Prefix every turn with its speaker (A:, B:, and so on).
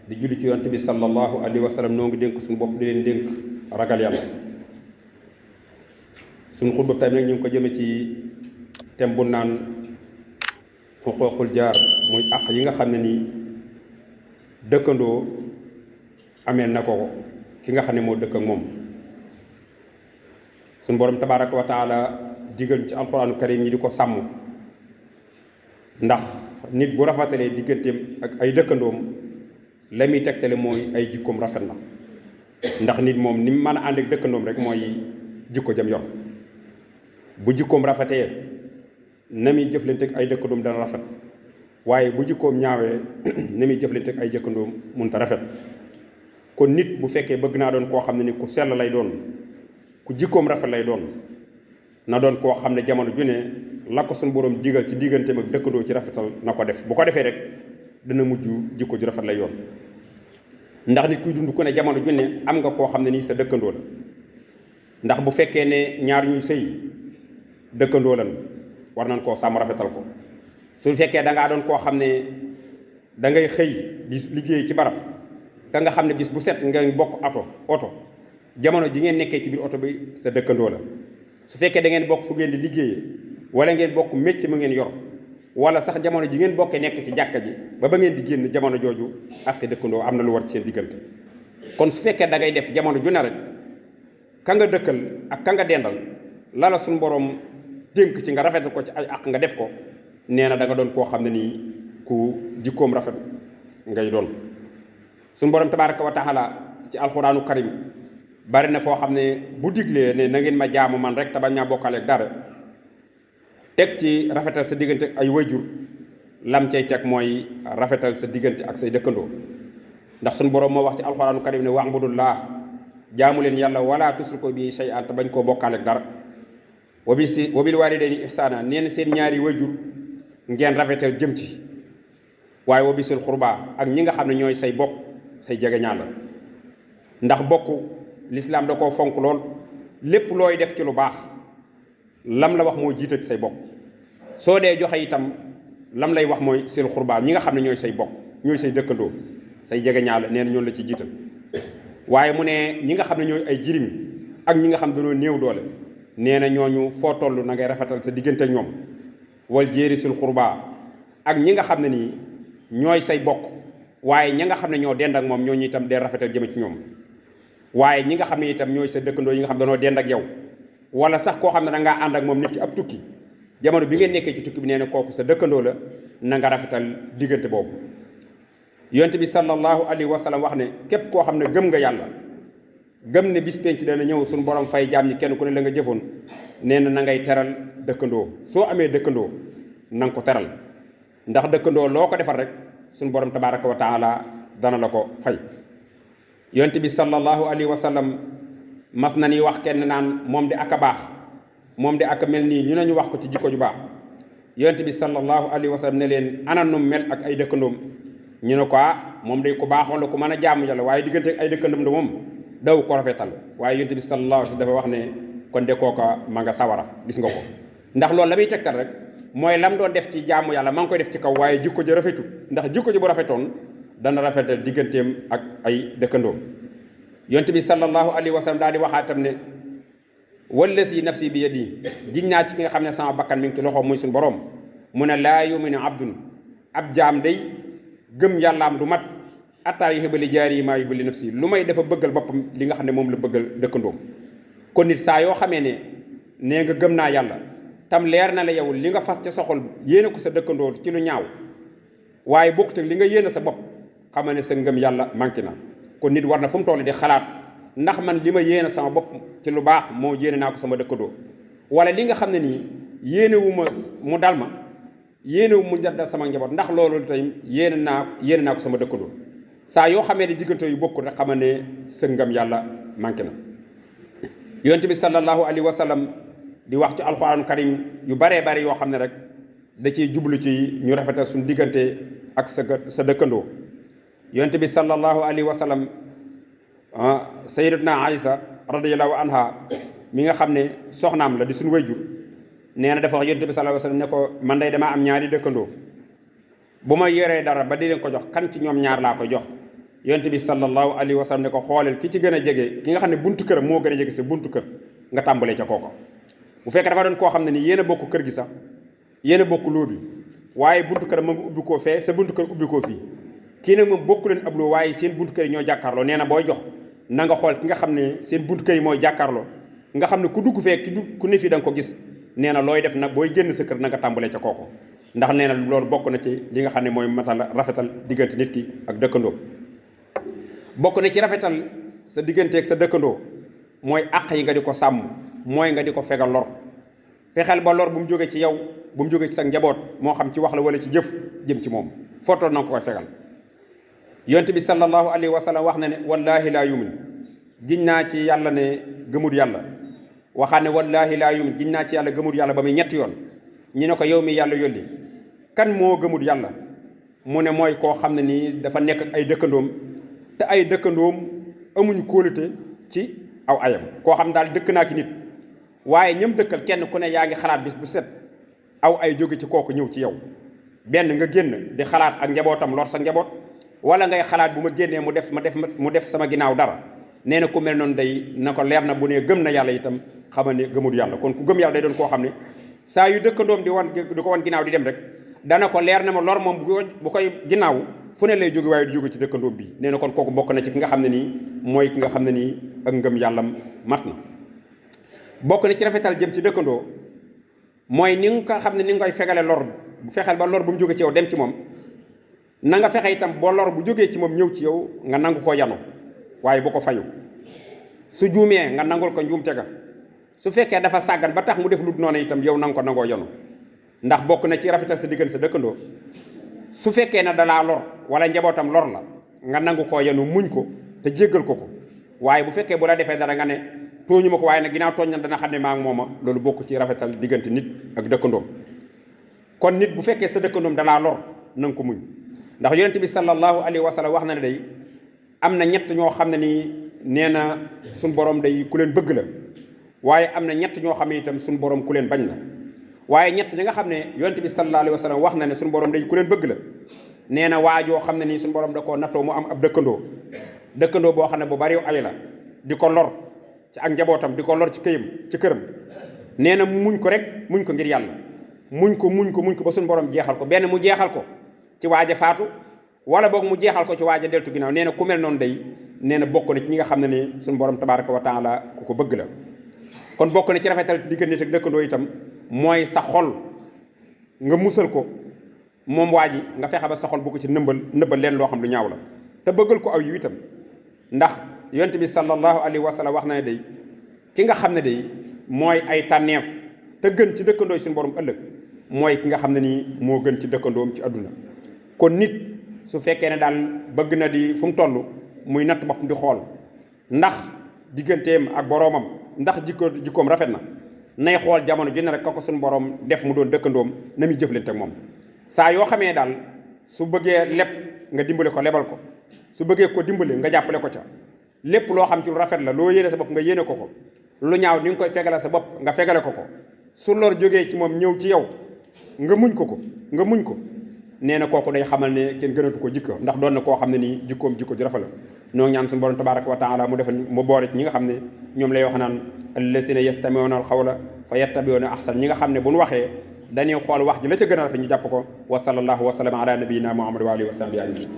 A: di julli ci yonent bi sallallahu alayhi wa sallam noo ngi dénk suñu bopp di leen dénk ragal yàlla. suñu xutba tey nag ñu ngi ko jëme ci thème bu naan xuquuqul jaar, muy àq yi nga xam ne nii dëkkandoo amee na ko ki nga xam ne moo dëkk ak moom. suñu borom tabaaraka wa taala digal ci alxuraanu karim ñi di ko sàmm, ndax nit bu rafetalee digganteem ak ay dëkkandoom la muy tegtale mooy ay jikkoom rafet na. ndax nit moom ni mu mën a ànd ak dëkkandoom rek mooy jikko jam yor. bu jikkoom rafetee na muy jëflante ak ay dëkkandoom dana rafet, waaye bu jikkoom ñaawee na muy jëflante ak ay dëkkandoom mënta rafet. kon nit bu fekkee bëgg naa doon koo xam ne ni ku sell lay doon, ku jikkoom rafet lay doon, na doon koo xam ne jamono ju ne la ko suñu borom digal ci digganteem ak dëkkandoo ci rafetal na ko def. bu ko defee rek dana mujj jikko ju rafet lay yoon. ndax nit kuy dund ku ne jamono ju ne am nga koo xam ne nii sa dëkkandoo la. ndax bu fekkee ne ñaar ñuy sëy dëkkandoo lan war nañ koo sàmm rafetal ko. su fekkee da ngaa doon koo xam ne da ngay xëy di liggéey ci barab ka nga xam ne bis bu set ngay bokk oto jamono ji ngeen nekkee ci biir oto bi sa dëkkandoo la. su fekkee da ngeen bokk fu ngeen di liggéeyee wala ngeen bokk métier mu ngeen yor, wala sax jamono ji ngeen bokkee nekk ci jàkka ji ba ngeen di génn jamono jooju ak dëkkandoo am na lu war ci seen diggante. kon su fekkee da ngay def jamono ju ne rek ka nga dëkkal ak ka nga dendal lala suñu borom dénk ci nga rafetal ko ci ay àq nga def ko, nee na da nga doon koo xam ne nii ku jikkoom rafet ngay doon. suñu borom tabaaraka wa taala ci alxuraanu karim bari na foo xam ne bu diglee ne na ngeen ma jaamu man rek te bañ maa bokkaale ak dara, teg ci rafetal sa diggante ak ay wayjur, lam cay teg mooy rafetal sa diggante ak say dëkkandoo. ndax suñu borom moo wax ci alxuraanu karim ne wa'budullah, jaamu leen yàlla wala tusriku bi shay'an, te bañ koo bokkaale ak dara. wa bil walidayni ihsana, neen seen ñaari wayjur ngeen rafetal jëm ci. waaye wa bisil xurba, ak ñi nga xam ne ñooy say bokk say jegeñaal la. ndax bokk lislaam da koo fonk lool. lépp looy def ci lu baax lam la wax mooy jiital ci say bokk. soo dee joxe itam lam lay wax mooy sil xurba, ñi nga xam ne ñooy say bokk ñooy say dëkkandoo say jegeñaal nee na ñoonu la ci jiital. waaye mu ne ñi nga xam ne ñooy ay jirim ak ñi nga xam dañoo néew doole, nee na ñooñu foo toll na ngay rafetal sa diggante ak ñoom. wal jéeri sil xurba, ak ñi nga xam ne nii ñooy say bokk waaye ñi nga xam ne ñoo dend ak moom ñooñu itam dee rafetal jëme ci ñoom. waaye ñi nga xam ne itam ñooy sa dëkkandoo yi nga xam dañoo dend ak yow, wala sax koo xam ne da ngaa ànd ak moom nit ci ab tukki, jamono bi ngeen nekkee ci tukki bi nee na kooku sa dëkkandoo la, na nga rafetal diggante boobu. yonent bi sallallahu alayhi wa sallam wax ne képp koo xam ne gëm nga yàlla, gëm ne bis penc dana ñëw suñu borom fay jaam ñi kenn ku ne la nga jëfoon, nee na ngay teral dëkkandoo. soo amee dëkkandoo na nga ko teral, ndax dëkkandoo loo ko defal rek suñu borom tabaaraka wa taala dana la ko fay. yonent bi sallallahu alayhi wa sallam mas na ni wax kenn naan moom de ak a baax, moom de ak a mel nii ñu ne ñu wax ko ci jikko ju baax. yonent bi sallallahu alayhi wa sallam ne leen ana nu mel ak ay dëkkandoom, ñu ne ko moom day ku baaxoon la ku mën a jaamu yàlla, waaye diggante ak ay dëkkandoom de moom daw ko rafetal. waaye yonent bi sallallahu alayhi wa sallam dafa wax ne kon de kooka ma nga sawara. gis nga ko, ndax loolu la muy tegtal rek mooy lam doon def ci jaamu yàlla ma ngi koy def ci kaw, waaye jikko ji rafetu. ndax jikko ji bu rafetoon dana rafetal digganteem ak ay dëkkandoom. yonent bi sallallahu alayhi wa sallam daal di waxaatam ne wallazi nafsi bi yadi, jiñ naa ci ki nga xam ne sama bakkan mi ngi ci loxoom muy suñu borom. mu ne laa yuminu abdun, ab jaam day gëm yàllaam du mat attaa yuhibba li jaari maa yuhibbu li nafsi, lu may dafa bëggal boppam li nga xam ne moom la bëggal dëkkandoom. kon nit saa yoo xamee ne nee nga gëm naa yàlla tam leer na la yow li nga fas ca soxol yéene ko sa dëkkandoo ci lu ñaaw, waaye bokkut ak li nga yéene sa bopp, xam ne sa ngëm yàlla manqué na. kon nit war na fu mu toll di xalaat ndax man li ma yéene sama bopp ci lu baax moo yéene naa ko sama dëkkandoo, wala li nga xam ne nii yéene wu ma mu dal ma, yéene wu mu dal sama njaboot, ndax loolu tey yéene naa ko sama dëkkandoo. saa yoo xamee ne diggante yu bokkul rek xam ne sa ngëm yàlla manqué na. yonent bi sallallahu alayhi wa sallam di wax ci alxuraanu karim yu baree bari yoo xam ne rek da ciy jublu ci ñu rafetal suñu diggante ak sa dëkkandoo. yonent bi sallallahu alayhi wa sallam sayyidatuna Aïsa radiyallahu anha mi nga xam ne soxnaam la di suñu wayjur, nee na dafa wax yonent bi sallallahu alayhi wa sallam ne ko man day damaa am ñaari dëkkandoo, bu ma yoree dara ba di leen ko jox kan ci ñoom ñaar laa koy jox. yonent bi sallallahu alayhi wa sallam ne ko xooleel ki ci gën a jege ki nga xam ne buntu këram moo gën a jege sa buntu kër nga tàmbalee ca kooko bu fekkee dafa doon koo xam ne ni yéen a bokk kër gi sax yéen a bokk loo bi waaye buntu këram ma nga ubbi koo fee sa buntu kër ubbi koo fii kii nag moom bokku leen ab loo waaye seen buntu kër yi ñoo jàkkaarloo nee na booy jox na nga xool ki nga xam ne seen buntu kër yi mooy jàkkaarloo nga xam ne ku dugg fee ku ne fii da nga ko gis nee na looy def nag booy génn sa kër na nga tàmbalee ca kooko ndax nee na loolu bokk na ci li nga xam ne mooy matal rafetal diggante nit ki ak dëkkandoo bokk na ci rafetal sa digganteeg sa dëkkandoo mooy àq yi nga di ko sàmm mooy nga di ko fegal lor fexeel ba lor bu mu jógee ci yow bu mu jógee ci sa njaboot moo xam ci wax la wala ci jëf jëm ci moom footoon na nga ko koy fegal yonent bi sallallahu alayhi wa sallam wax na ne wallahi laa yumin giñ naa ci yàlla ne gëmul yàlla waxaat ne wallahi laa yumin giñ naa ci yàlla gëmul yàlla ba muy ñetti yoon ñu ne ko yow mi yàlla yónni kan moo gëmul yàlla mu ne mooy koo xam ne nii dafa nekk ak ay dëkkandoom te ay dëkkandoom amuñu kóolute ci aw ayam koo xam daal dëkk naa ki nit waaye ñëm dëkkal kenn ku ne yaa ngi xalaat bis bu set aw ay jóge ci kooku ñëw ci yow benn nga génn di xalaat ak njabootam lor sa njaboot wala ngay xalaat bu ma génnee mu def sama ginnaaw dara nee na ku mel noonu day na ko leer na bu ne gëm na yàlla itam xamal ne gëmul yàlla kon ku gëm yàlla day doon koo xam ne saa yu dëkkandoom di ko wan ginnaaw di dem rek dana ko leer na ma lor moom bu koy ginnaaw fu ne lay jóge waaye du jóge ci dëkkandoom bi nee na kon kooku bokk na ci ki nga xam ne nii mooy ki nga xam ne nii ak ngëm yàllam mat na bokk na ci rafetal jëm ci dëkkandoo mooy ni nga xam ne ni nga koy fegale lor bu fexeel ba lor bu mu jóge ci yow dem ci moom na nga fexe itam boo lor bu jógee ci moom ñëw ci yow nga nangu koo yanu waaye bu ko fayu su juumee nga nangul ko njuumte ga su fekkee dafa sàggan ba tax mu def lu noonu itam yow nanga ko nangoo yanu ndax bokk na ci rafetal sa diggante sa dëkkandoo su fekkee ne dalaa lor wala njabootam lor la nga nangu koo yanu muñ ko te jéggal ko waaye bu fekkee bu la defee dara nga ne tooñu ma ko waaye nag ginnaaw tooñ na dana xam ne maa ngi mooma loolu bokk ci rafetal diggante nit ak dëkkandoom kon nit bu fekkee sa dëkkandoom dalaa lor na nga ko muñ ndax yonent bi sallallahu alayhi wa sallam wax na ne day am na ñett ñoo xam ne nii nee na suñ borom day ku leen bëgg la waaye am na ñett ñoo xam ne itam suñ borom ku leen bañ la waaye ñett ñi nga xam ne yonent bi sallallahu alayhi wa sallam wax na ne suñu borom day ku leen bëgg la nee na waajoo xam ne nii suñu borom da koo nattoo mu am ab dëkkandoo boo xam ne bu bari ay la di ko lor ci ak njabootam di ko lor ci këram nee na muñ ko rek muñ ko ngir yàlla muñ ko ba suñu borom jeexal ko benn mu jeexal ko ci waaja faatu wala boog mu jeexal ko ci waaja deltu ginnaaw nee na ku mel noonu day nee na bokk na ci ñi nga xam ne ni suñu borom tabaraka wa taala ku ko bëgg la kon bokk na ci rafetal diggante ak dëkkandoo itam mooy sa xol nga musal ko moom waa ji nga fexe ba sa xol bu ko ci nëbbal leen loo xam lu ñaaw la te bëggal ko aw yu itam ndax yonent bi sallallahu alayhi wa sallam wax na ne day ki nga xam ne day mooy ay tànneef te gën ci dëkkandoo suñu borom ëllëg mooy ki nga xam ne nii moo gën ci dëkkandoom ci àdduna kon nit su fekkee ne daal bëgg na di fu mu toll muy natt boppam di xool ndax digganteem ak boroomam ndax jikkoom rafet na nay xool jamono ju ne rek ko suñu borom def mu doon dëkkandoom na muy jëflante ak moom saa yoo xamee daal su bëggee leb nga dimbale ko lebal ko su bëggee ko dimbale nga jàppale ko ca lépp loo xam ci lu rafet la loo yéene sa bopp nga yéene ko lu ñaaw ni nga koy fegale sa bopp nga fegale ko su lor jógee ci moom ñëw ci yow nga muñ ko nee na kooku day xamal ne kenn gënatu ko jikko ndax doon na koo xam ne nii jikkoom jikko ju rafet la noo ñaan suñu borom tabaraka wa taala mu defal mu boole ci ñi nga xam ne ñoom lay wax naan alladina yastamiuna alxawla fa yattabiuna ahsan ñi nga xam ne bu ñu waxee dañuy xool wax ji la ca gën a rafet ñu jàpp ko wa sallallahu wa sallam ala nabiyina muhammad wa alihi wa sahbihi ajmain